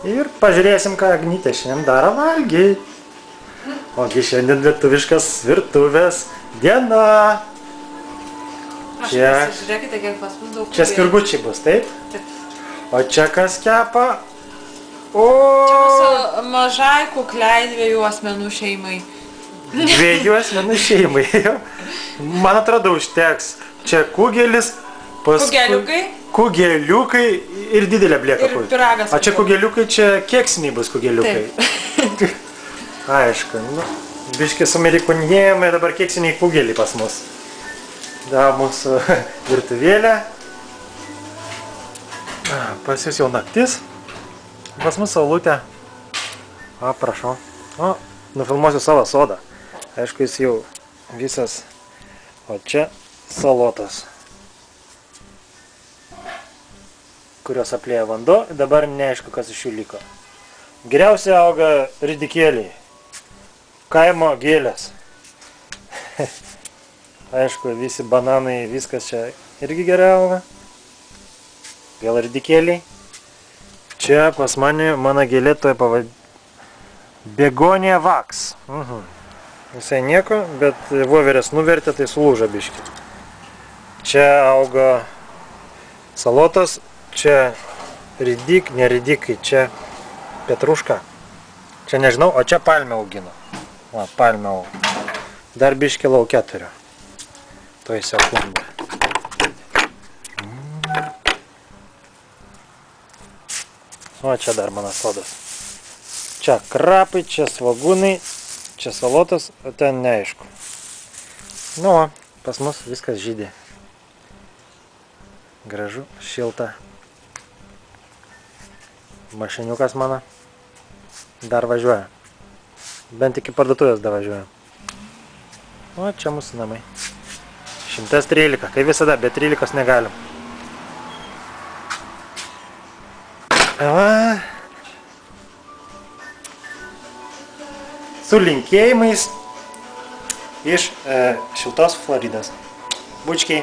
Ir pažiūrėsim, ką Agnytė šiandien daro valgyti. Ogi šiandien lietuviškas virtuvės diena. Žiūrėkite, kiek pas mus daug. Čia spirgučiai bus, taip? Taip. O čia kas kepa? O! Čia mūsų mažai kukliai 2 asmenų šeimai. 2 asmenų šeimai. Man atrodo, užteks. Čia kugelis. Kugeliukai. Kugeliukai ir didelė blieka. Ir pyragas. O čia kugeliukai, čia keksiniai bus kugeliukai. Taip. Aišku, nu, biškį sumerikoniėjame, dabar keksiniai kugeliai pas mus. Da, mūsų virtuvėlė. Pas jūs jau naktis. Pas mus saulutė. O, prašau. O, nufilmuosiu savo sodą. Aišku, jis jau visas. O čia salotas, kurios aplieja vanduo, dabar neaišku, kas iš jų liko. Geriausiai auga ridikėliai, kaimo gėlės. Aišku, visi bananai, viskas čia irgi gerai auga. Vėl ridikėliai. Čia pas mano gėlė toje begonija vaks. Visai nieko, bet voverės nuvertė, tai sulūža biškį. Čia auga salotas. Čia ridik, neridikai, čia petruška. Čia nežinau, o čia palmę augino. Va, palmę augino. Dar biškį lauke turiu. Tuoj sekundę. O, čia dar mano sodas. Čia krapai, čia svagūnai, čia salotas, o ten neaišku. Nu, pas mus viskas žydė. Gražu, šilta. Mašiniukas mano dar važiuoja. Bent iki parduotuvės dar važiuoja. O, čia mūsų namai. 113, kaip visada, be 13 negalim. Va. Su linkėjimais iš šiltos Floridos. Bučkiai.